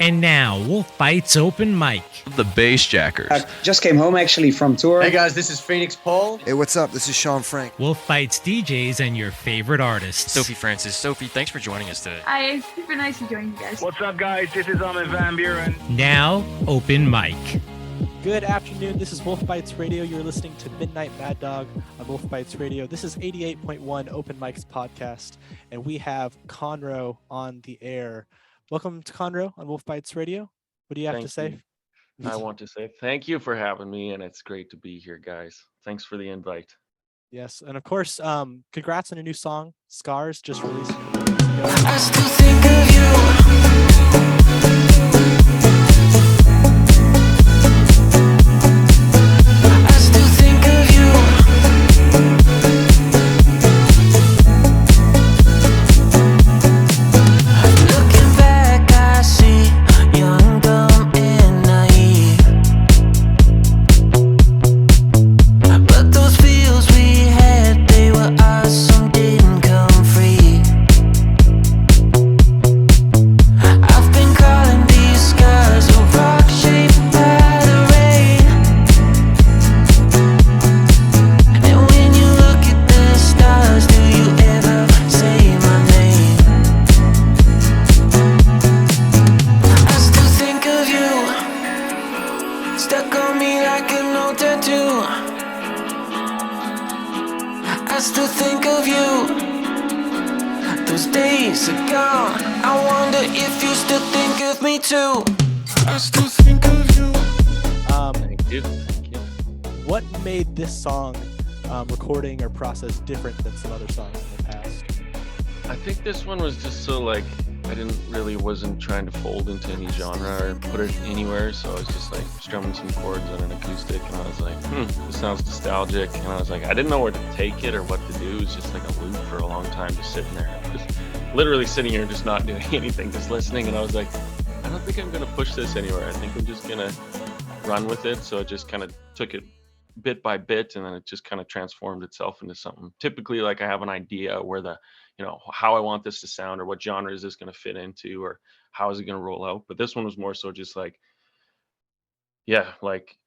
And now, WolfBytes Open Mic. The Bass Jackers. I just came home actually from tour. Hey guys, this is Phoenix Paul. Hey, what's up? This is Sean Frank. WolfBytes DJs and your favorite artists. Sophie Francis. Sophie, thanks for joining us today. Hi, it's super nice to join you guys. What's up, guys? This is Ahmed Van Buren. Now, Open Mic. Good afternoon. This is WolfBytes Radio. You're listening to Midnight Maddog on WolfBytes Radio. This is 88.1 Open Mics podcast, and we have Conro on the air. Welcome to Conro on WolfBytes Radio. What do you have to say? I want to say thank you for having me, and it's great to be here, guys. Thanks for the invite. Yes, and of course, congrats on your new song, Scars, just released. I still think of you. Song recording or process different than some other songs in the past? I think this one was just so like I wasn't trying to fold into any genre or put it anywhere, so I was just like strumming some chords on an acoustic, and I was like, this sounds nostalgic, and I was like, I didn't know where to take it or what to do. It was just like a loop for a long time, just sitting there, just literally sitting here, just not doing anything, just listening, and I was like, I don't think I'm gonna push this anywhere. I think I'm just gonna run with it. So I just kind of took it bit by bit, and then it just kind of transformed itself into something. Typically, like I have an idea where how I want this to sound, or what genre is this going to fit into, or how is it going to roll out. But this one was more so just like, like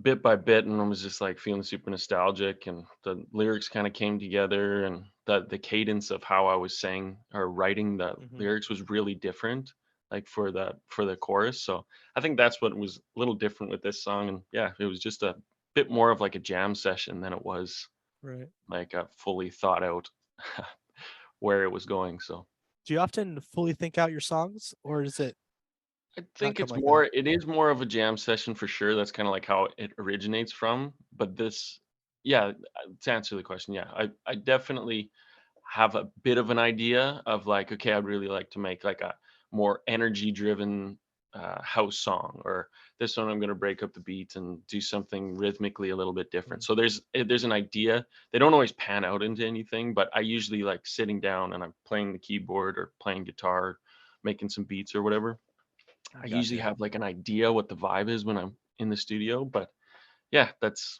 bit by bit, and I was just like feeling super nostalgic, and the lyrics kind of came together, and the cadence of how I was saying or writing the lyrics was really different, like for the chorus. So I think that's what was a little different with this song. And it was just a bit more of like a jam session than it was like a fully thought out where it was going. So do you often fully think out your songs, or is it? I think it's more, it is more of a jam session for sure. That's kind of like how it originates from. But this, to answer the question, I definitely have a bit of an idea of like, okay, I'd really like to make like a more energy driven house song, or this one I'm going to break up the beat and do something rhythmically a little bit different. So there's an idea. They don't always pan out into anything, but I usually like sitting down and I'm playing the keyboard or playing guitar, making some beats or whatever. I usually have like an idea what the vibe is when I'm in the studio, but that's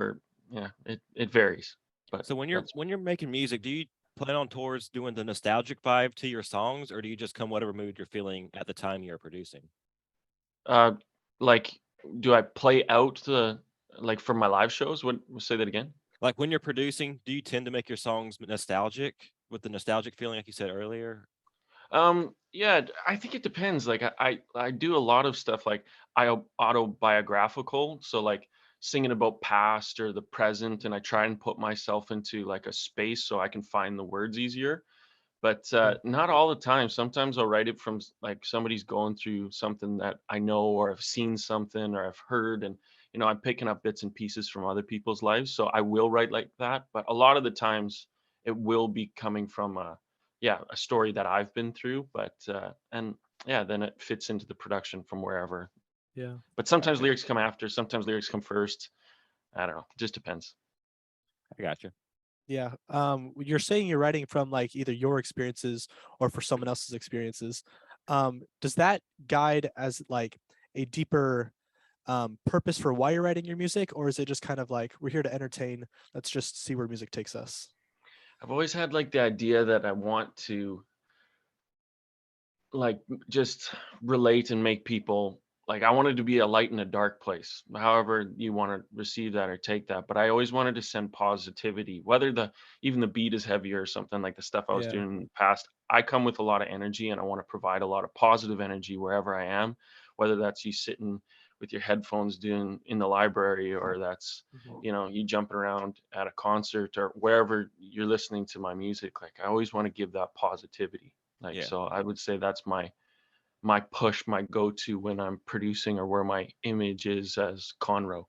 it varies. But so when you're making music, do you plan on towards doing the nostalgic vibe to your songs, or do you just come whatever mood you're feeling at the time you're producing? Like, do I play out like for my live shows? Say that again? Like when you're producing, do you tend to make your songs nostalgic with the nostalgic feeling, like you said earlier? I think it depends. Like I do a lot of stuff like autobiographical. So like singing about past or the present, and I try and put myself into like a space so I can find the words easier. But not all the time. Sometimes I'll write it from like somebody's going through something that I know, or I've seen something, or I've heard, and I'm picking up bits and pieces from other people's lives. So I will write like that. But a lot of the times it will be coming from a story that I've been through. But then it fits into the production from wherever. Yeah. But sometimes lyrics come after, sometimes lyrics come first. I don't know. It just depends. I got you. Yeah. You're saying you're writing from like either your experiences or for someone else's experiences. Does that guide as like a deeper purpose for why you're writing your music, or is it just kind of like, we're here to entertain, let's just see where music takes us? I've always had like the idea that I want to like just relate and make people like I wanted to be a light in a dark place, however you want to receive that or take that. But I always wanted to send positivity, whether the even the beat is heavier or something like the stuff I was Yeah. doing in the past. I come with a lot of energy and I want to provide a lot of positive energy wherever I am, whether that's you sitting with your headphones doing in the library or that's Mhm. you jumping around at a concert or wherever you're listening to my music. Like I always want to give that positivity. Like Yeah, so I would say that's my push, my go-to when I'm producing or where my image is as Conro.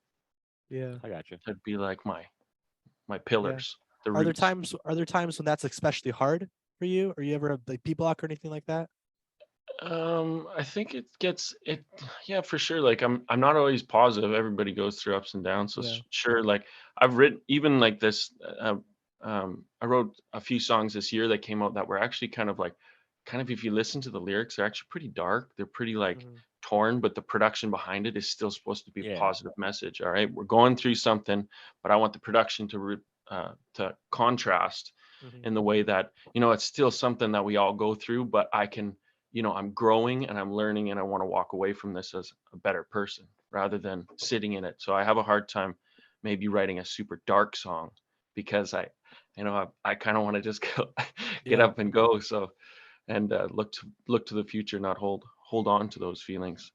Yeah. I got you. That'd be like my Yeah. pillars, the Are there roots. times when that's especially hard for you? Or you ever have like beat block or anything like that? I think it gets it yeah, for sure. Like I'm not always positive. Everybody goes through ups and downs. So Yeah. sure, like I've written even like this I wrote a few songs this year that came out that were actually kind of if you listen to the lyrics, they're actually pretty dark. They're pretty like Mhm. torn, but the production behind it is still supposed to be a Yeah, positive message. All right. We're going through something, but I want the production to contrast Mhm. in the way that, it's still something that we all go through, but I can I'm growing and I'm learning and I want to walk away from this as a better person rather than sitting in it. So I have a hard time maybe writing a super dark song because I kind of want to just go get Yeah. up and go. So and look to the future, not hold on to those feelings.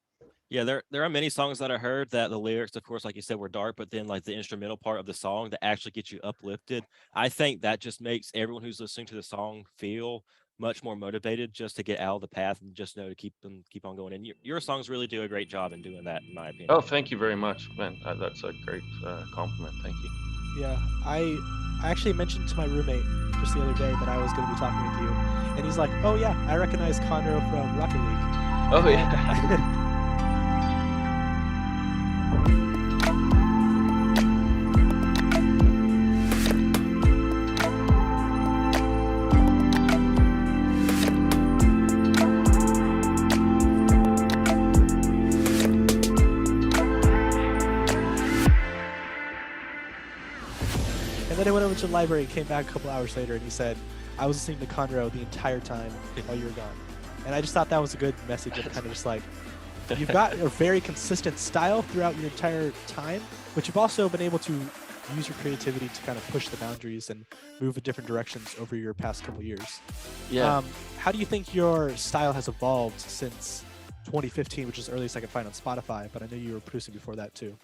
yeah. There are many songs that I heard that the lyrics, of course, like you said, were dark, but then like the instrumental part of the song that actually gets you uplifted. I think that just makes everyone who's listening to the song feel much more motivated just to get out of the path and just know to keep on going. And your songs really do a great job in doing that, in my Oh, opinion. thank you very much, man. That's a great compliment. Thank you. Yeah. I actually mentioned to my roommate just the other day that I was going to be talking with you, and he's like, "Oh yeah, I recognize Conro from Rocket League." Oh And yeah. then- And then I went over to the library and came back a couple hours later, and he said, I was listening to Conro the entire time while you were gone. And I just thought that was a good message of kind of just like, you've got a very consistent style throughout your entire time, but you've also been able to use your creativity to kind of push the boundaries and move in different directions over your past couple years. Yeah. How do you think your style has evolved since 2015, which is the earliest I could find on Spotify, but I know you were producing before that too.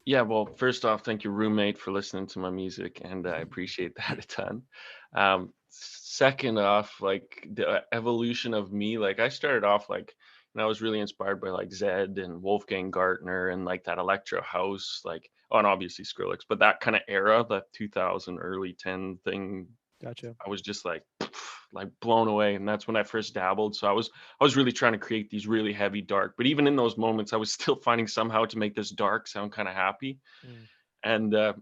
Yeah, well, first off, thank you, roommate, for listening to my music, and I appreciate that a ton. Second off, like the evolution of me, like I started off like, I was really inspired by like Zed and Wolfgang Gartner and like that electro house, like, oh, and obviously Skrillex, but that kind of era, that 2000 early 10 thing, Gotcha. I was just like blown away, and that's when I first dabbled. So I was really trying to create these really heavy dark, but even in those moments, I was still finding somehow to make this dark sound kind of happy. Mm. And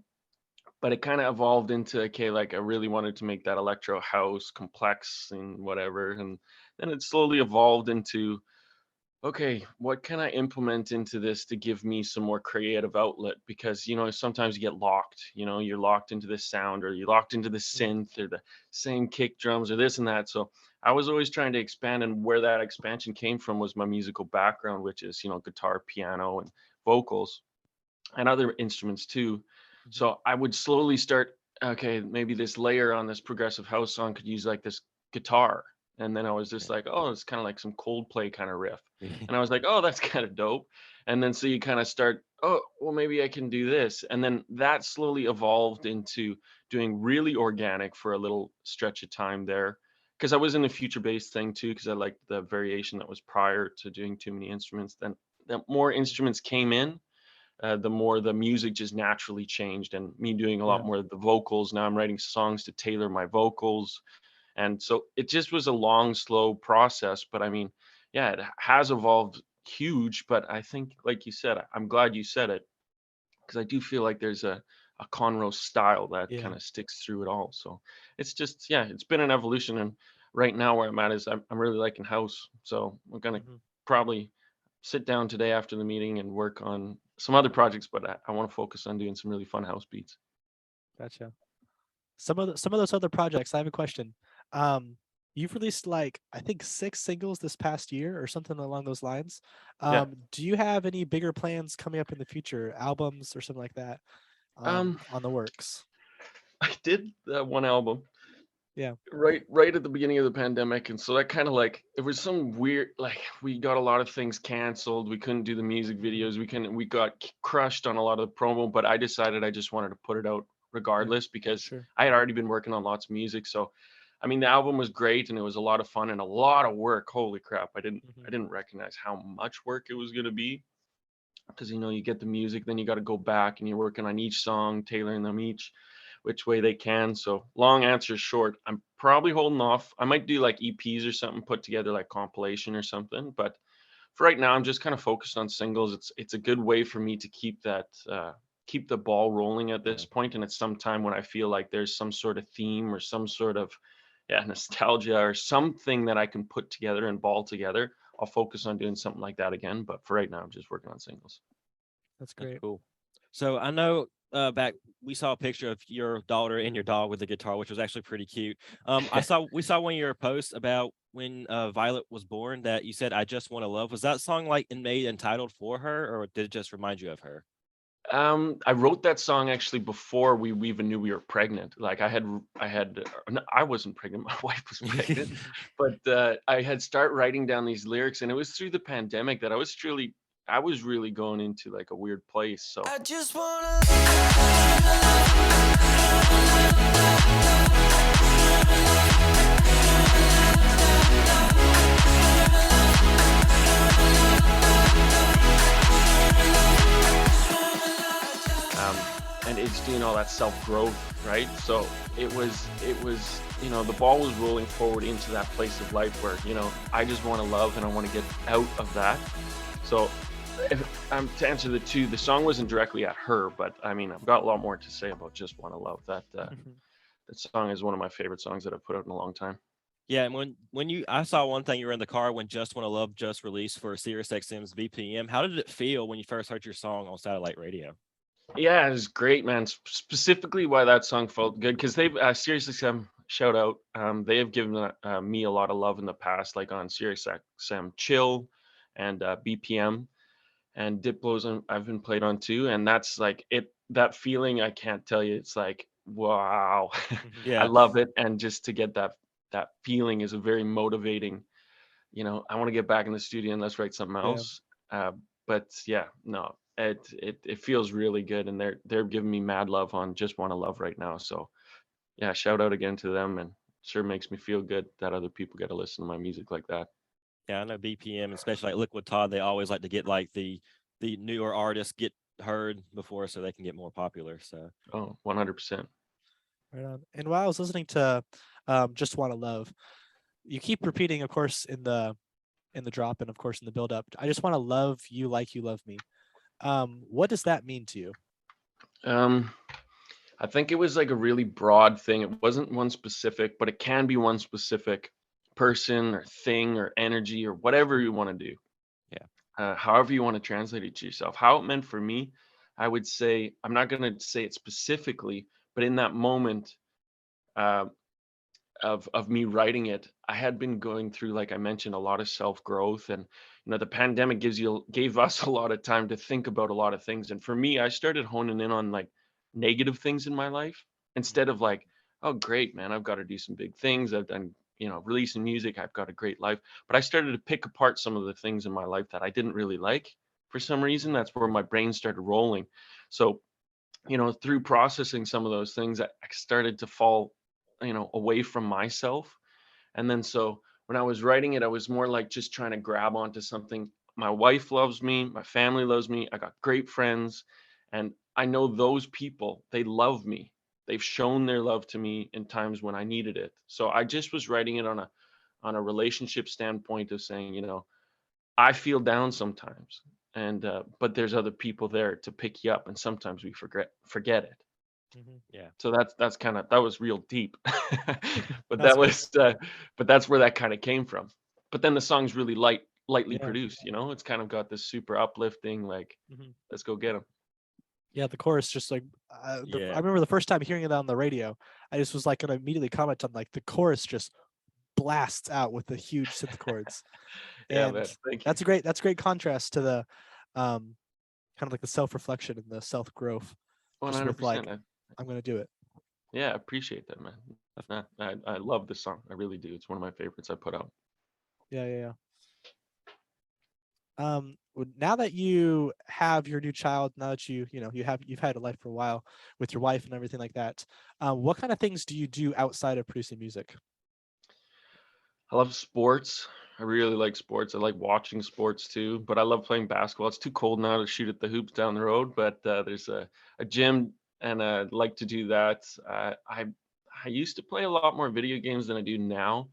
but it kind of evolved into okay, like I really wanted to make that electro house complex and whatever, and then it slowly evolved into okay, what can I implement into this to give me some more creative outlet? Because, sometimes you get locked, you're locked into this sound or you're locked into the Mm. synth or the same kick drums or this and that. So I was always trying to expand, and where that expansion came from was my musical background, which is, guitar, piano, and vocals and other instruments too. Mhm. So I would slowly start, okay, maybe this layer on this progressive house song could use like this guitar. And then I was just like, oh, it's kind of like some Coldplay kind of riff. And I was like, oh, that's kind of dope. And then so you kind of start, oh, well, maybe I can do this. And then that slowly evolved into doing really organic for a little stretch of time there. Because I was in the future based thing too, because I liked the variation that was prior to doing too many instruments. Then the more instruments came in, the more the music just naturally changed, and me doing a Yeah. lot more of the vocals. Now I'm writing songs to tailor my vocals. And so it just was a long, slow process. But I mean, yeah, it has evolved huge. But I think, like you said, I'm glad you said it because I do feel like there's a Conro style that Yeah. kind of sticks through it all. So it's just, yeah, it's been an evolution. And right now where I'm at is I'm really liking house. So I'm going to Mhm. probably sit down today after the meeting and work on some other projects, but I want to focus on doing some really fun house beats. Gotcha. Some of those other projects, I have a question. Um, you've released like I think 6 singles this past year or something along those lines. Yeah. Do you have any bigger plans coming up in the future, albums or something like that, on the works? I did that one album Yeah. right at the beginning of the pandemic, and so that kind of like it was some weird, like we got a lot of things canceled. We couldn't do the music videos. We got crushed on a lot of the promo, but I decided I just wanted to put it out regardless because Sure. I had already been working on lots of music. So I mean, the album was great and it was a lot of fun and a lot of work. Holy crap. I didn't recognize how much work it was going to be, because you get the music, then you got to go back and you're working on each song, tailoring them each which way they can. So long answer short, I'm probably holding off. I might do like EPs or something, put together like compilation or something, but for right now I'm just kind of focused on singles. It's a good way for me to keep that keep the ball rolling at this point, and it's sometime when I feel like there's some sort of theme or some sort of nostalgia or something that I can put together and ball together, I'll focus on doing something like that again. But for right now I'm just working on singles. That's great. Cool. So I know back we saw a picture of your daughter and your dog with the guitar, which was actually pretty cute. We saw one of your posts about when Violet was born that you said, "I just want to love." Was that song like made entitled for her, or did it just remind you of her? I wrote that song actually before we even knew we were pregnant. Like I wasn't pregnant, my wife was pregnant, but I had started writing down these lyrics, and it was through the pandemic that I was really going into like a weird place. So I just wanna and it's doing all that self-growth, right? So it was the ball was rolling forward into that place of life where I just want to love and I want to get out of that. So to answer the song wasn't directly at her, but I mean I've got a lot more to say about Just Want to Love. That song is one of my favorite songs that I've put out in a long time. Yeah, and I saw one thing, you were in the car when Just Want to Love just released for SiriusXM's BPM. How did it feel when you first heard your song on satellite radio? Yeah, it was great, man. Specifically why that song felt good, because they've SiriusXM, shout out, they have given me a lot of love in the past, like on SiriusXM Chill and BPM, and Diplo's I've been played on too, and that's like that feeling, I can't tell you. It's like, wow. Yeah. I love it, and just to get that feeling is a very motivating. I want to get back in the studio and let's write something else. But yeah, no, it feels really good, and they're giving me mad love on Just Want to Love right now. So yeah, shout out again to them, and sure makes me feel good that other people get to listen to my music like that. Yeah, I know BPM, especially like Liquid Todd, they always like to get like the newer artists get heard before so they can get more popular. So 100%. Right on. And while I was listening to Just Want to Love, you keep repeating, of course, in the drop and of course in the build up, I just want to love you like you love me. What does that mean to you? I think it was like a really broad thing. It wasn't one specific, but it can be one specific person or thing or energy or whatever you want to do. Yeah. However you want to translate it to yourself. How it meant for me, I would say, I'm not going to say it specifically, but in that moment of me writing it, I had been going through, like I mentioned, a lot of self-growth, and the pandemic gave us a lot of time to think about a lot of things. And for me, I started honing in on like negative things in my life instead of like, oh great, man, I've got to do some big things, I've done releasing music, I've got a great life. But I started to pick apart some of the things in my life that I didn't really like for some reason. That's where my brain started rolling. So through processing some of those things, I started to fall away from myself. And then so when I was writing it, I was more like just trying to grab onto something. My wife loves me, my family loves me, I got great friends, and I know those people, they love me. They've shown their love to me in times when I needed it. So I just was writing it on a relationship standpoint of saying, I feel down sometimes, and but there's other people there to pick you up, and sometimes we forget it. Yeah. So that was real deep, but That's but that's where that kind of came from. But then the song's really lightly Yeah. produced. It's kind of got this super uplifting, like, let's go get them. Yeah, the chorus just like I remember the first time hearing it on the radio, I just was like gonna immediately comment on like the chorus just blasts out with the huge synth chords. Yeah, And man. Thank you. that's a great contrast to the kind of like the self-reflection and the self-growth. Just with like, 100%. I'm gonna do it. Yeah, I appreciate that, man. I love this song. I really do. It's one of my favorites I put out. Yeah. Now that you have your new child, now that you've had a life for a while with your wife and everything like that, what kind of things do you do outside of producing music? I love sports. I really like sports. I like watching sports too, but I love playing basketball. It's too cold now to shoot at the hoops down the road, but there's a gym and I'd like to do that. I used to play a lot more video games than I do now,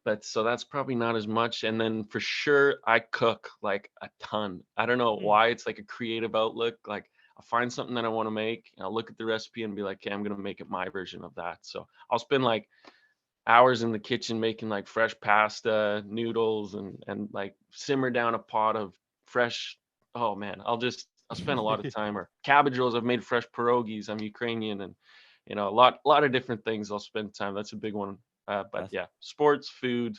but so that's probably not as much. And then for sure, I cook like a ton. I don't know why. It's like a creative outlook. Like I'll find something that I want to make, and I'll look at the recipe and be like, okay, I'm gonna make it my version of that. So I'll spend like hours in the kitchen making like fresh pasta, noodles, and like simmer down a pot of fresh. Oh man, I'll spend a lot of time. Or cabbage rolls. I've made fresh pierogies. I'm Ukrainian, and a lot of different things. I'll spend time. That's a big one. But yeah, sports, food,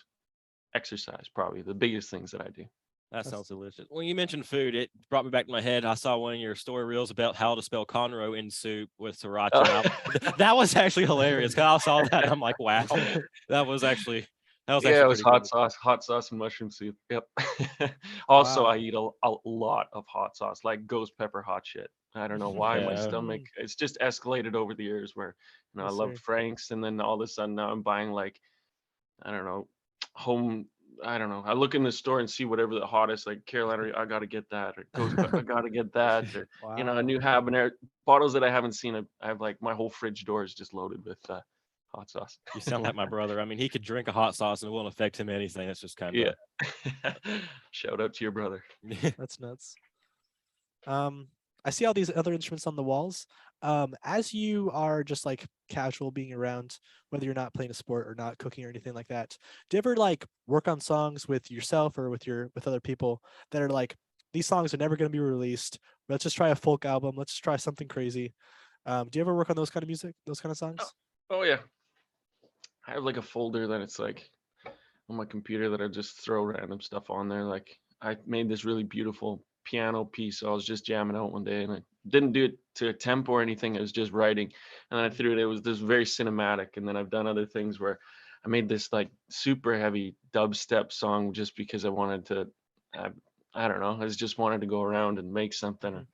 exercise, probably the biggest things that I do. That sounds delicious. When you mentioned food, it brought me back to my head. I saw one of your story reels about how to spell Conro in soup with Sriracha. That was actually hilarious. Cause I saw that and I'm like, wow, that was actually Yeah, it was hot sauce and mushroom soup. Yep. Also, Wow. I eat a lot of hot sauce, like ghost pepper hot shit. I don't know why my stomach, it's just escalated over the years where, I Yes, loved sir. Frank's, and then all of a sudden now I'm buying like, I don't know, home. I don't know. I look in the store and see whatever the hottest, like Carolina, I gotta get that, or ghost pepper, I gotta get that, or a Wow. new habanero bottles that I haven't seen. I have like my whole fridge door is just loaded with hot sauce. You sound like my brother. I mean, he could drink a hot sauce and it won't affect him anything. It's just kind of Yeah. Shout out to your brother. That's nuts. I see all these other instruments on the walls. As you are just like casual being around, whether you're not playing a sport or not cooking or anything like that, do you ever like work on songs with yourself or with other people that are like, these songs are never going to be released. Let's just try a folk album. Let's just try something crazy. Do you ever work on those kind of music, those kind of songs? Oh yeah. I have like a folder that it's like on my computer that I just throw random stuff on there. Like I made this really beautiful piano piece. So I was just jamming out one day, and I didn't do it to a tempo or anything. It was just writing, and I threw it. It was this very cinematic. And then I've done other things where I made this like super heavy dubstep song just because I wanted to. I don't know. I just wanted to go around and make something.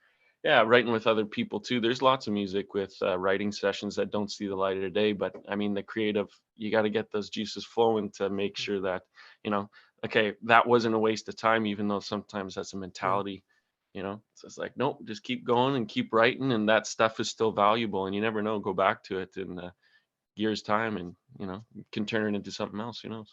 Yeah, writing with other people too. There's lots of music with writing sessions that don't see the light of day, but I mean, the creative, you got to get those juices flowing to make sure that, okay, that wasn't a waste of time, even though sometimes that's a mentality, so it's like, nope, just keep going and keep writing, and that stuff is still valuable, and you never know, go back to it in years time, and, you can turn it into something else, who knows?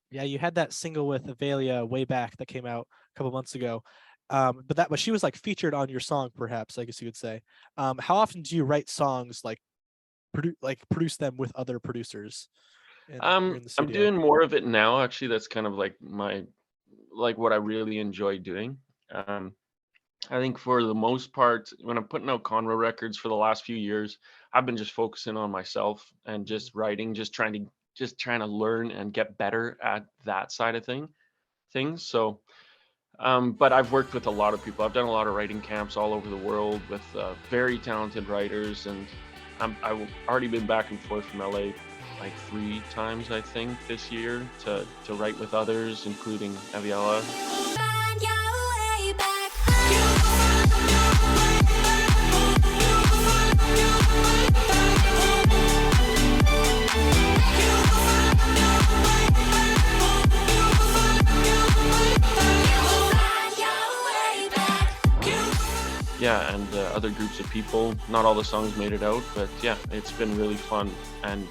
Yeah, you had that single with Aviella way back that came out a couple months ago. But she was like featured on your song, perhaps, I guess you could say. How often do you write songs like produce them with other producers? I'm doing more of it now, actually. That's kind of like what I really enjoy doing. I think for the most part, when I'm putting out Conro records for the last few years, I've been just focusing on myself and just writing, just trying to learn and get better at that side of things. So, but I've worked with a lot of people. I've done a lot of writing camps all over the world with very talented writers, and I've already been back and forth from LA like 3 times, I think, this year to write with others, including Aviella. Yeah, and other groups of people. Not all the songs made it out, but yeah, it's been really fun. And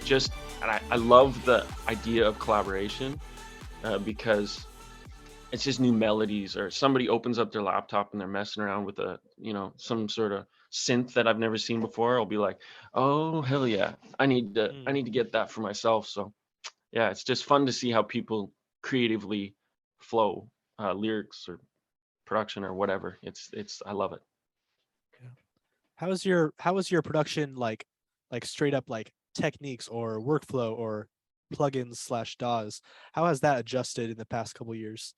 I love the idea of collaboration because it's just new melodies, or somebody opens up their laptop and they're messing around with some sort of synth that I've never seen before. I'll be like, oh hell yeah, I need to get that for myself. So yeah, it's just fun to see how people creatively flow, lyrics or production or whatever. I love it. How was your production like straight up like techniques or workflow or plugins / DAWs. How has that adjusted in the past couple years?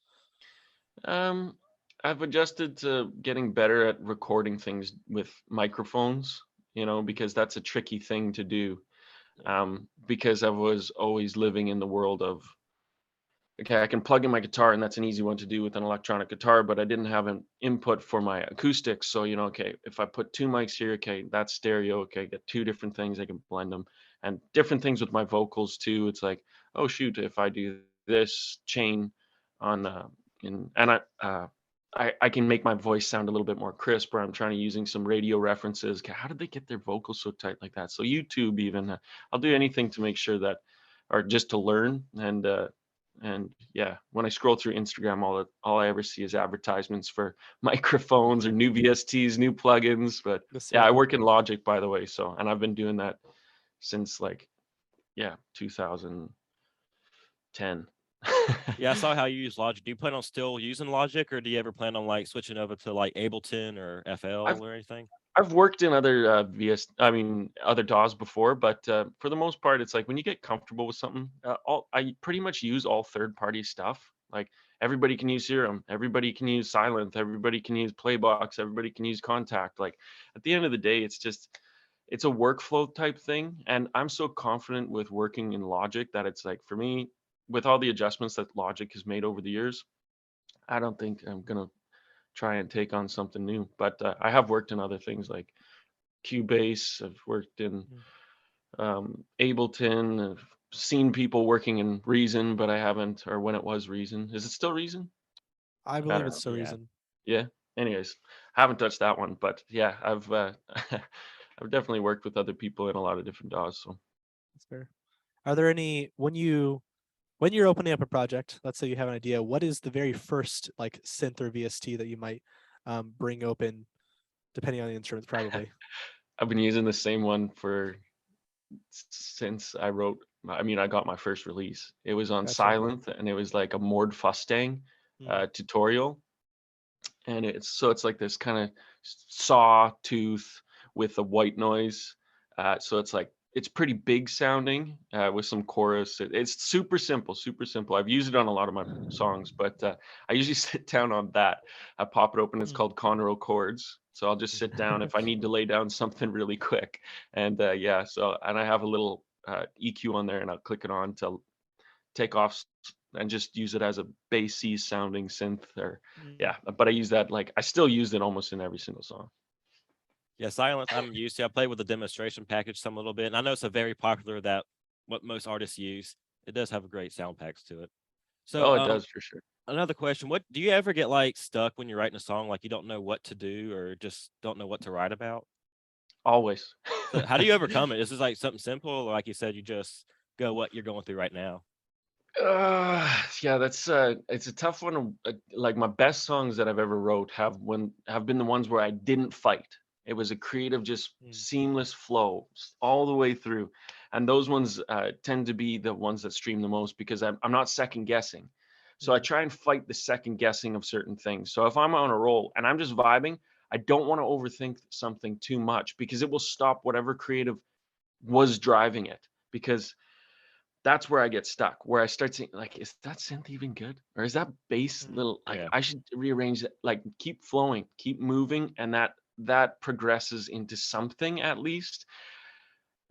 I've adjusted to getting better at recording things with microphones, because that's a tricky thing to do. Because I was always living in the world of, okay, I can plug in my guitar and that's an easy one to do with an electronic guitar, but I didn't have an input for my acoustics. So, okay, if I put two mics here, okay, that's stereo. Okay, get two different things, I can blend them, and different things with my vocals too. It's like, oh shoot, if I do this chain on, I can make my voice sound a little bit more crisp, or I'm trying to using some radio references. Okay, how did they get their vocals so tight like that? So YouTube, even I'll do anything to make sure that, or just to learn. And yeah, when I scroll through Instagram, all I ever see is advertisements for microphones or new VSTs, new plugins. But yeah, I work in Logic, by the way. So, and I've been doing that since 2010. Yeah, I saw how you use Logic. Do you plan on still using Logic, or do you ever plan on switching over to Ableton or FL or anything? I've worked in other other DAWs before, but for the most part, it's like when you get comfortable with something, I pretty much use all third-party stuff. Like everybody can use Serum, everybody can use Silent, everybody can use Playbox, everybody can use Contact. Like at the end of the day, it's a workflow type thing, and I'm so confident with working in Logic that it's like, for me, with all the adjustments that Logic has made over the years, I don't think I'm gonna try and take on something new. But I have worked in other things like Cubase. I've worked in Ableton. I've seen people working in Reason, but I haven't, or when it was Reason. Is it still Reason? I believe it's still Reason. Yeah. Anyways, haven't touched that one, but yeah, I've I've definitely worked with other people in a lot of different DAWs. So that's fair. Are there any, when you're opening up a project, let's say you have an idea, what is the very first synth or VST that you might bring open, depending on the instruments, probably? I've been using the same one since I got my first release. It was on Silent, and it was like a Mord Fustang tutorial. And it's like this kind of saw tooth with a white noise. So it's pretty big sounding with some chorus. It's super simple, super simple. I've used it on a lot of my songs, but I usually sit down on that. I pop it open. It's called Conro Chords. So I'll just sit down if I need to lay down something really quick. And and I have a little EQ on there, and I'll click it on to take off and just use it as a bassy sounding synth. But I use that, I still use it almost in every single song. Yeah, Silent, I'm used to. I play with the demonstration package some a little bit, and I know it's a very popular what most artists use. It does have a great sound packs to it. So it does for sure. Another question: what do you ever get stuck when you're writing a song, you don't know what to do or just don't know what to write about? Always. So how do you overcome it? Is this something simple, or like you said, you just go what you're going through right now? That's it's a tough one. My best songs that I've ever wrote have been the ones where I didn't fight. It was a creative, just seamless flow all the way through. And those ones tend to be the ones that stream the most because I'm not second guessing. So I try and fight the second guessing of certain things. So if I'm on a roll and I'm just vibing, I don't want to overthink something too much because it will stop whatever creative was driving it. Because that's where I get stuck, where I start saying, is that synth even good? Or is that bass little, I should rearrange it, keep flowing, keep moving. And that progresses into something at least.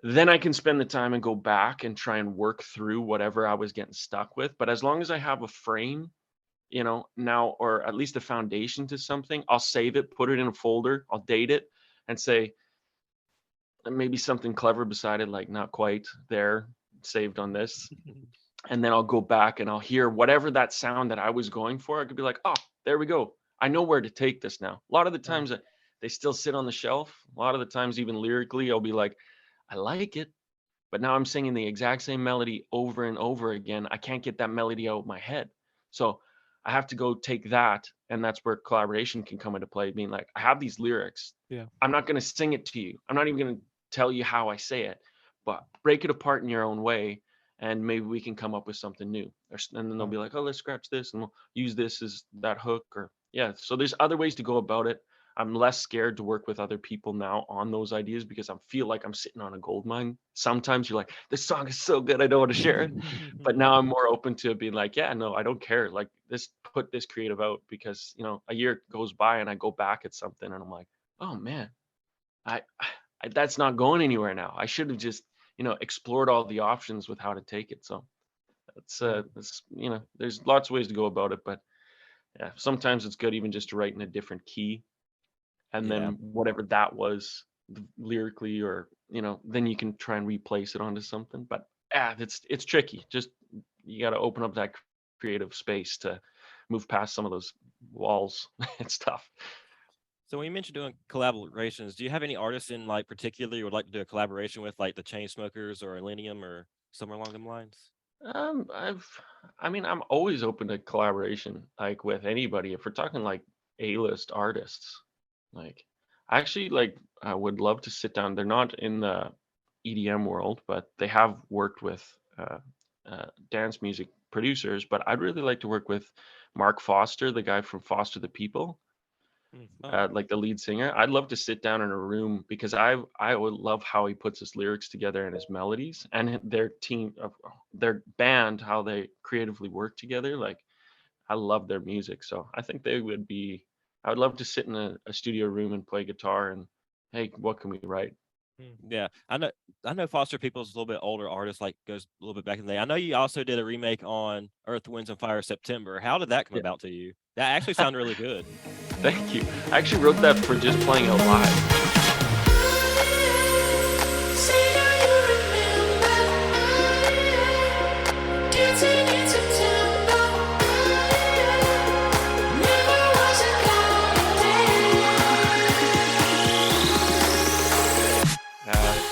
Then I can spend the time and go back and try and work through whatever I was getting stuck with. But as long as I have a frame, now, or at least a foundation to something, I'll save it, put it in a folder, I'll date it and say, maybe something clever beside it, not quite there, saved on this. And then I'll go back and I'll hear whatever that sound that I was going for. I could be like, oh, there we go. I know where to take this now. A lot of the times they still sit on the shelf. A lot of the times, even lyrically, I'll be like, I like it, but now I'm singing the exact same melody over and over again. I can't get that melody out of my head. So I have to go take that. And that's where collaboration can come into play, being like, I have these lyrics. Yeah. I'm not going to sing it to you. I'm not even going to tell you how I say it, but break it apart in your own way. And maybe we can come up with something new. And then they'll be like, oh, let's scratch this and we'll use this as that hook. So there's other ways to go about it. I'm less scared to work with other people now on those ideas because I feel like I'm sitting on a gold mine. Sometimes you're like, this song is so good, I don't want to share it. But now I'm more open to being like, yeah, no, I don't care. Like put this creative out, because a year goes by and I go back at something and I'm like, oh man, I that's not going anywhere now. I should have just explored all the options with how to take it. So that's there's lots of ways to go about it, but yeah, sometimes it's good even just to write in a different key, and Yeah. then whatever that was lyrically, or then you can try and replace it onto something. But it's tricky. Just you got to open up that creative space to move past some of those walls. It's tough. So when you mentioned doing collaborations, do you have any artists in like particular you would like to do a collaboration with, like the Chainsmokers or Millennium or somewhere along them lines? I'm always open to collaboration, like with anybody. If we're talking like A-list artists, like I actually I would love to sit down. They're not in the EDM world, but they have worked with dance music producers. But I'd really like to work with Mark Foster, the guy from Foster the People. Like the lead singer. I'd love to sit down in a room, because I would love how he puts his lyrics together and his melodies, and their team of their band, how they creatively work together. Like I love their music, so I think they would be. I would love to sit in a studio room and play guitar and, hey, what can we write? Yeah, I know Foster People's a little bit older artist, like goes a little bit back in the day. I know you also did a remake on Earth, Winds and Fire September. How did that come Yeah. about to you? That actually sounded really good. Thank you. I actually wrote that for just playing out live.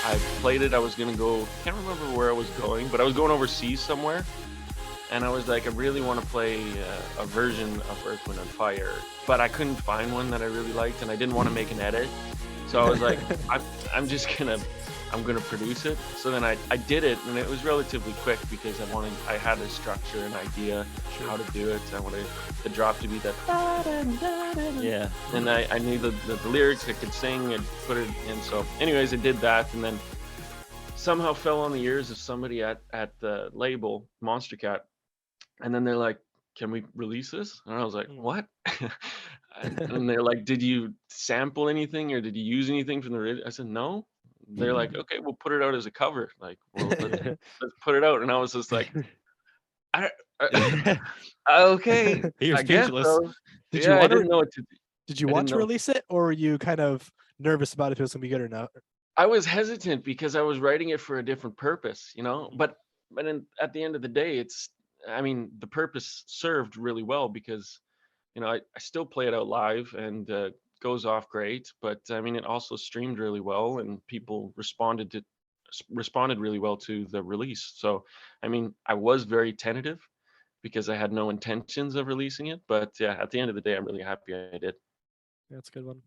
I played it. I was gonna go. Can't remember where I was going, but I was going overseas somewhere, and I was like, I really want to play a version of Earth, Wind and Fire, but I couldn't find one that I really liked, and I didn't want to make an edit. So I was like, I'm gonna produce it. So then I did it, and it was relatively quick because I had a structure, an idea how to do it. I wanted the drop to be that, Yeah. and I knew the lyrics. I could sing and put it in. So anyways, I did that, and then somehow fell on the ears of somebody at the label Monstercat, and then they're like, can we release this? And I was like, what? And they're like, did you sample anything, or did you use anything from the radio? I said, no. They're like, okay, we'll put it out as a cover. Like, well, let's put it out. And I was just like, okay, You're I guess speechless. so. Did Yeah, you I want didn't to? know what to do. Did you I want didn't to know. release it, or were you kind of nervous about if it was gonna be good or not? I was hesitant because I was writing it for a different purpose, but at the end of the day, the purpose served really well, because I still play it out live, and goes off great, but it also streamed really well, and people responded really well to the release. So I was very tentative because I had no intentions of releasing it, but yeah, at the end of the day, I'm really happy I did. That's a good one.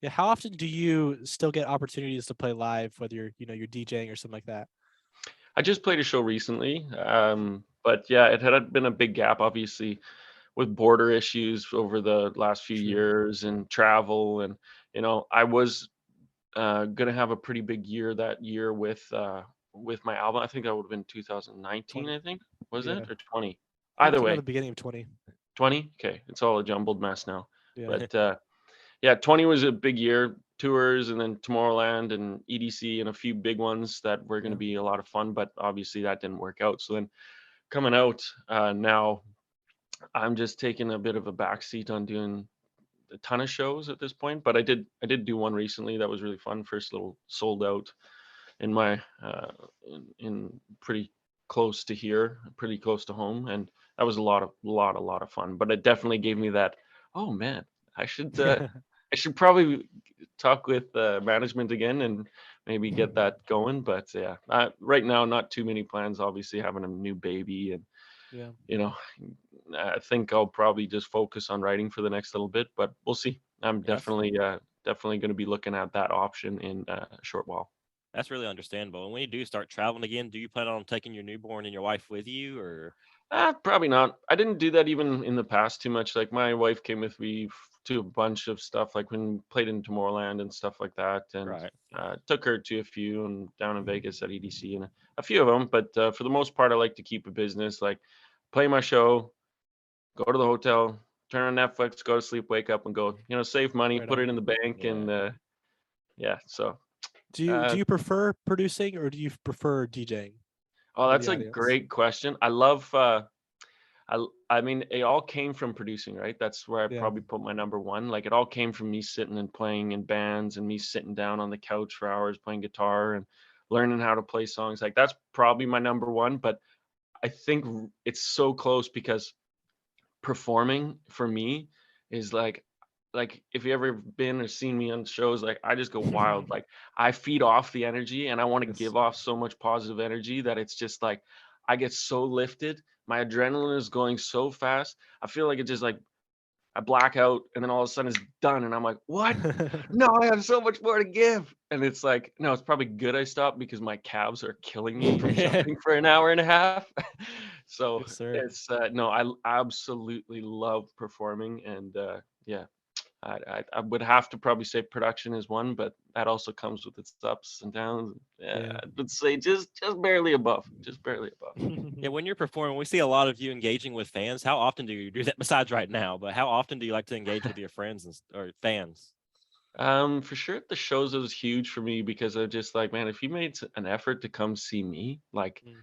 Yeah, how often do you still get opportunities to play live, whether you're DJing or something like that? I just played a show recently, but yeah, it had been a big gap, obviously, with border issues over the last few Sure. years and travel, and I was gonna have a pretty big year that year with my album. I think that would have been 2019. 20. I think, was Yeah. it, or 20? I Either came out way, at the beginning of 20. 20. Okay, it's all a jumbled mess now. Yeah. But yeah, 20 was a big year, tours, and then Tomorrowland and EDC and a few big ones that were going to be a lot of fun, but obviously that didn't work out. So then coming out now, I'm just taking a bit of a backseat on doing a ton of shows at this point, but I did do one recently that was really fun. First little sold out in my in pretty close to here, pretty close to home, and that was a lot of fun. But it definitely gave me that, oh man, I should probably talk with management again and maybe get that going. But yeah, right now, not too many plans. Obviously, having a new baby, and Yeah. I think I'll probably just focus on writing for the next little bit. But we'll see. I'm definitely going to be looking at that option in a short while. That's really understandable. And when you do start traveling again, do you plan on taking your newborn and your wife with you, or? Probably not. I didn't do that even in the past too much. Like my wife came with me to a bunch of stuff, like when we played in Tomorrowland and stuff like that, and Right. took her to a few and down in Vegas at EDC and a few of them. But for the most part, I like to keep a business, like play my show, go to the hotel, turn on Netflix, go to sleep, wake up, and go. Save money, Right put on. it in the bank, Yeah. and yeah. So Do you prefer producing or do you prefer DJing? oh, for that's the a audience? great question. I love. I mean, it all came from producing, right? That's where I Yeah. probably put my number one. Like it all came from me sitting and playing in bands and me sitting down on the couch for hours playing guitar and learning how to play songs. Like that's probably my number one. But I think it's so close because performing for me is like if you ever been or seen me on shows, like I just go wild. Like I feed off the energy and I want to Yes. give off so much positive energy that it's just like I get so lifted. My adrenaline is going so fast. I feel like it just like I black out and then all of a sudden it's done and I'm like, what? No, I have so much more to give. And it's like, no, it's probably good I stopped because my calves are killing me from jumping for an hour and a half. So Yes, sir. it's no, I absolutely love performing and yeah. I would have to probably say production is one, but that also comes with its ups and downs. Yeah. I would say just barely above, just barely above. Yeah, when you're performing, we see a lot of you engaging with fans. How often do you do that? Besides right now, but how often do you like to engage with your friends or fans? For sure, the shows was huge for me because I just like, man, if you made an effort to come see me, like Mm.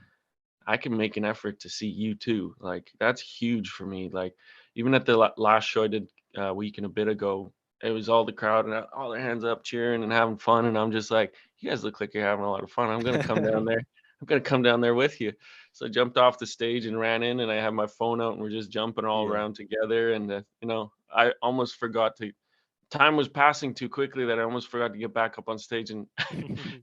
I can make an effort to see you too. Like that's huge for me. Like even at the last show I did a week and a bit ago, it was all the crowd and all their hands up cheering and having fun, and I'm just like, you guys look like you're having a lot of fun. I'm gonna come down there. I'm gonna come down there with you. So I jumped off the stage and ran in, and I had my phone out, and we're just jumping all Yeah. around together. And I almost forgot to. Time was passing too quickly that I almost forgot to get back up on stage and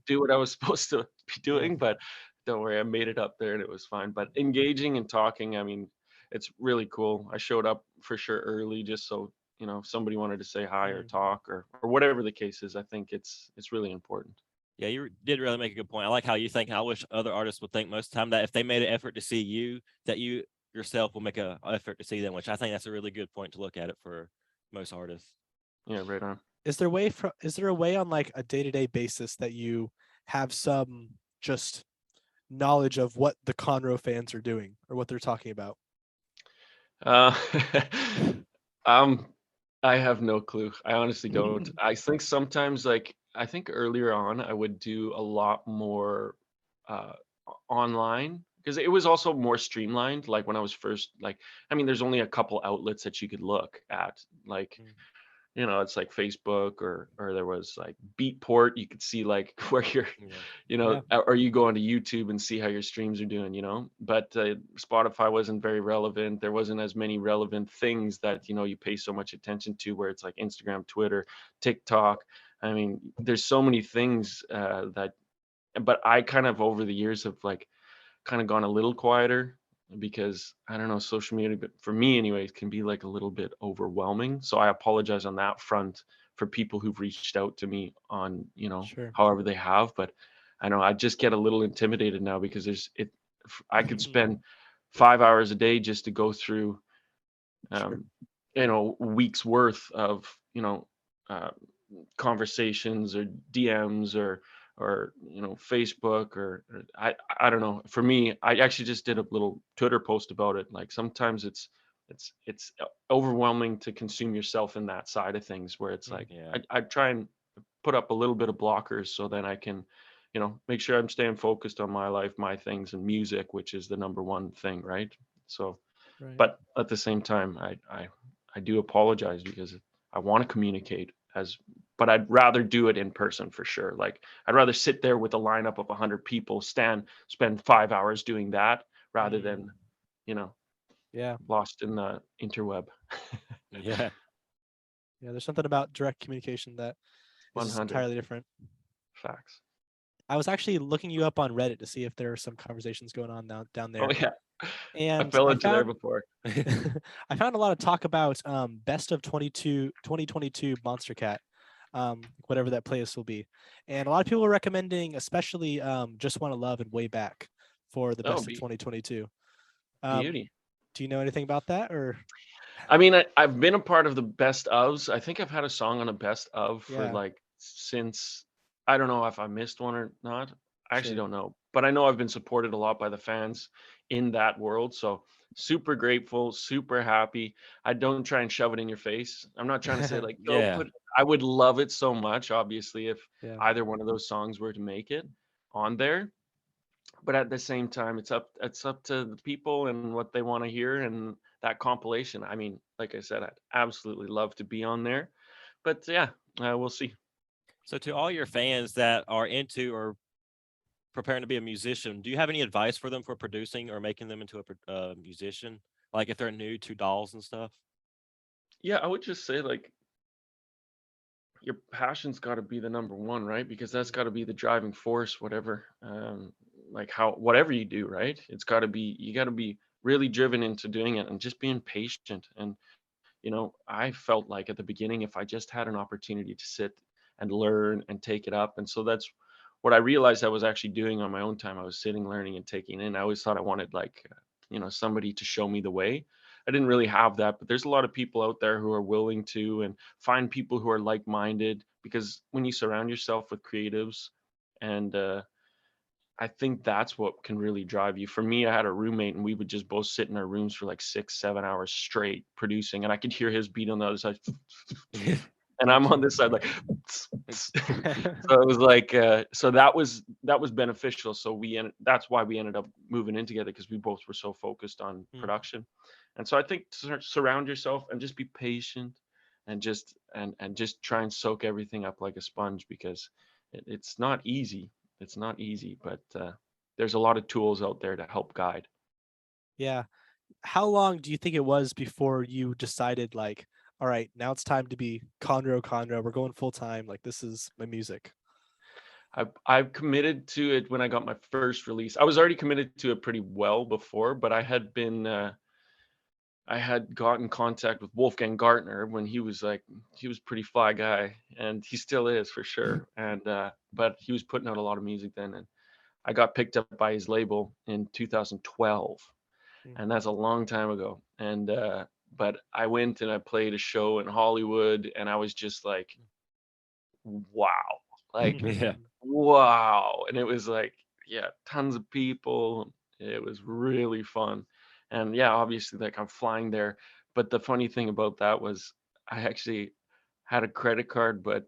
do what I was supposed to be doing. But don't worry, I made it up there and it was fine. But engaging and talking, I mean, it's really cool. I showed up for sure early just so, if somebody wanted to say hi or talk or whatever the case is, I think it's really important. Yeah, you did really make a good point. I like how you think. I wish other artists would think most of the time that if they made an effort to see you, that you yourself will make an effort to see them, which I think that's a really good point to look at it for most artists. Yeah, right on. Is there a way on like a day-to-day basis that you have some just knowledge of what the Conro fans are doing or what they're talking about? Uh, um, I have no clue. I honestly don't. I think sometimes, like, I think earlier on, I would do a lot more uh, online because it was also more streamlined. Like when I was first, like, I mean, there's only a couple outlets that you could look at. Like, it's like Facebook or there was like Beatport. You could see like where you're, Yeah. or you go onto YouTube and see how your streams are doing, but Spotify wasn't very relevant. There wasn't as many relevant things that, you pay so much attention to where it's like Instagram, Twitter, TikTok. I mean, there's so many things but I kind of over the years have like kind of gone a little quieter because I don't know, social media, but for me anyways, can be like a little bit overwhelming. So I apologize on that front for people who've reached out to me on, Sure. however they have, but I know I just get a little intimidated now because I could spend 5 hours a day just to go through, weeks worth of, conversations or DMs or Facebook or I don't know. For me, I actually just did a little Twitter post about it. Like sometimes it's overwhelming to consume yourself in that side of things where it's like Yeah. I try and put up a little bit of blockers so then I can make sure I'm staying focused on my life, my things, and music, which is the number one thing, right? So Right. but at the same time I do apologize because I want to communicate but I'd rather do it in person for sure. Like I'd rather sit there with a lineup of 100 people, spend 5 hours doing that rather than, Yeah. lost in the interweb. Yeah. Yeah. There's something about direct communication that is just 100 entirely different. facts. I was actually looking you up on Reddit to see if there were some conversations going on down there. Oh yeah. And I fell into there before. I found a lot of talk about best of 2022 Monstercat, whatever that playlist will be. And a lot of people are recommending, especially Just Wanna Love and Way Back for the best of 2022. Beauty. Do you know anything about that, or? I mean, I've been a part of the best ofs. I think I've had a song on a best of for Yeah. like since, I don't know if I missed one or not. I actually Sure. don't know, but I know I've been supported a lot by the fans in that world. So super grateful, super happy. I don't try and shove it in your face. I'm not trying to say like, go Yeah. put. I would love it so much, obviously, if Yeah. either one of those songs were to make it on there. But at the same time, it's up to the people and what they want to hear and that compilation. I mean, like I said, I'd absolutely love to be on there, but yeah, we'll see. So to all your fans that are into or preparing to be a musician, do you have any advice for them for producing or making them into a musician? Like if they're new to dolls and stuff? Yeah, I would just say like your passion's got to be the number one, right? Because that's got to be the driving force, whatever, like how whatever you do, right? It's got to be you got to be really driven into doing it and just being patient. And I felt like at the beginning, if I just had an opportunity to sit and learn and take it up, and so that's what I realized I was actually doing on my own time. I was sitting, learning, and taking in. I always thought I wanted like somebody to show me the way. I didn't really have that, but there's a lot of people out there who are willing to, and find people who are like-minded, because when you surround yourself with creatives, and I think that's what can really drive you. For me, I had a roommate and we would just both sit in our rooms for like 6, 7 hours straight producing, and I could hear his beat on the other side. And I'm on this side like, so it was like, so that was beneficial. So that's why we ended up moving in together, because we both were so focused on production. And so I think surround yourself and just be patient, and just try and soak everything up like a sponge, because it's not easy. It's not easy, but there's a lot of tools out there to help guide. Yeah. How long do you think it was before you decided like, all right, now it's time to be Conro, we're going full time, like this is my music? I've committed to it when I got my first release. I was already committed to it pretty well before, but I had got in contact with Wolfgang Gartner when he was pretty fly guy, and he still is for sure. And but he was putting out a lot of music then, and I got picked up by his label in 2012, and that's a long time ago. And but I went and I played a show in Hollywood, and I was just like, wow, like Yeah. wow. And it was like, yeah, tons of people. It was really fun. And yeah, obviously, like I'm flying there. But the funny thing about that was I actually had a credit card, but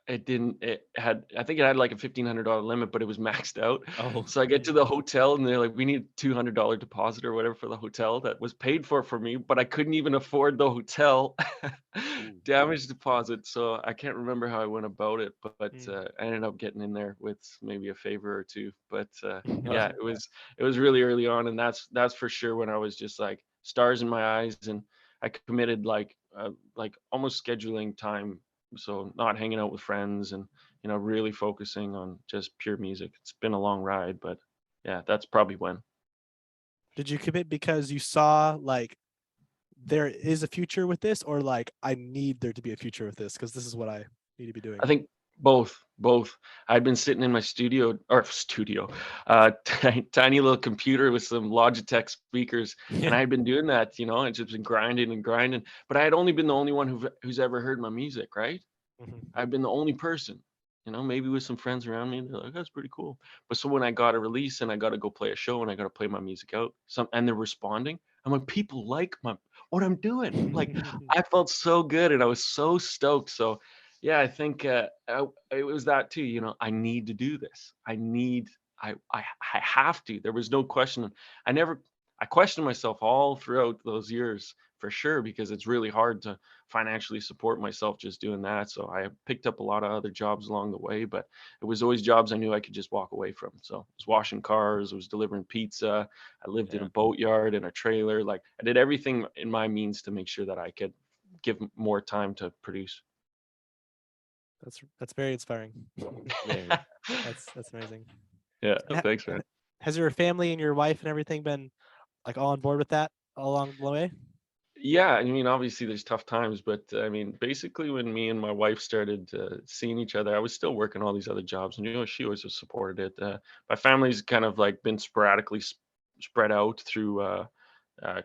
I think it had like a $1,500 limit, but it was maxed out. Oh. So I get to the hotel and they're like, we need $200 deposit or whatever for the hotel that was paid for me, but I couldn't even afford the hotel damage deposit. So I can't remember how I went about it, but I ended up getting in there with maybe a favor or two. But yeah, it was really early on, and that's for sure when I was just like stars in my eyes, and I committed like almost scheduling time, so not hanging out with friends, and really focusing on just pure music. It's been a long ride, but yeah, that's probably when. Did you commit because you saw like there is a future with this, or like I need there to be a future with this because this is what I need to be doing? I think both. I'd been sitting in my studio, tiny little computer with some Logitech speakers, and I had been doing that, and just been grinding and grinding. But I had only been the only one who's ever heard my music, right? I've been the only person, maybe with some friends around me. They're like, that's pretty cool. But so when I got a release and I got to go play a show and I got to play my music out, and they're responding, I'm like, people like what I'm doing. Like, I felt so good and I was so stoked. So yeah, I think it was that too. I need to do this. I have to. There was no question. I questioned myself all throughout those years for sure, because it's really hard to financially support myself just doing that. So I picked up a lot of other jobs along the way, but it was always jobs I knew I could just walk away from. So I was washing cars, I was delivering pizza, I lived in a boatyard in a trailer. Like I did everything in my means to make sure that I could give more time to produce. That's very inspiring. Yeah. That's amazing. Yeah, thanks, man. Has your family and your wife and everything been like all on board with that all along the way? Yeah, I mean, obviously there's tough times, but I mean, basically when me and my wife started seeing each other, I was still working all these other jobs, and she always has supported it. My family's kind of like been sporadically spread out through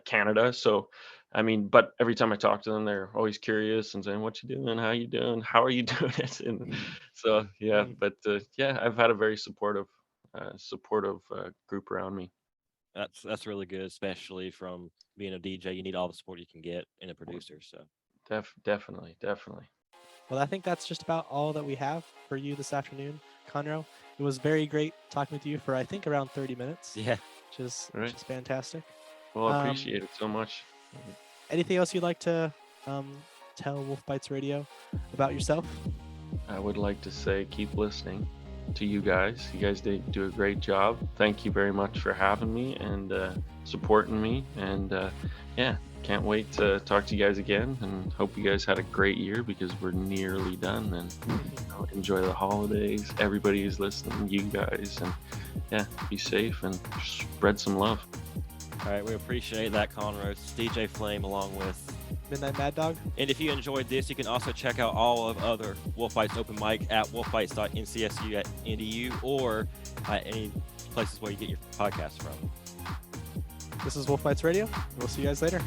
Canada. So, I mean, but every time I talk to them, they're always curious and saying, "What you doing? How you doing? How are you doing it?" And so, yeah. But yeah, I've had a very supportive group around me. That's really good, especially from being a DJ. You need all the support you can get in a producer. So Definitely. Well, I think that's just about all that we have for you this afternoon, Conro. It was very great talking with you for, I think, around 30 minutes. yeah, Which is Right. fantastic. Well, I appreciate it so much. Anything else you'd like to tell WolfBytes Radio about yourself? I would like to say keep listening to you guys. You guys do a great job. Thank you very much for having me and supporting me. And yeah, can't wait to talk to you guys again. And hope you guys had a great year because we're nearly done. And enjoy the holidays. Everybody who's listening, you guys, and yeah, be safe and spread some love. all right, we appreciate that, Conro. It's DJ Flame along with. Midnight Mad Dog? And if you enjoyed this, you can also check out all of other WolfBytes Open Mic at wolfbytes.ncsu.edu or at any places where you get your podcasts from. This is WolfBytes Radio. We'll see you guys later.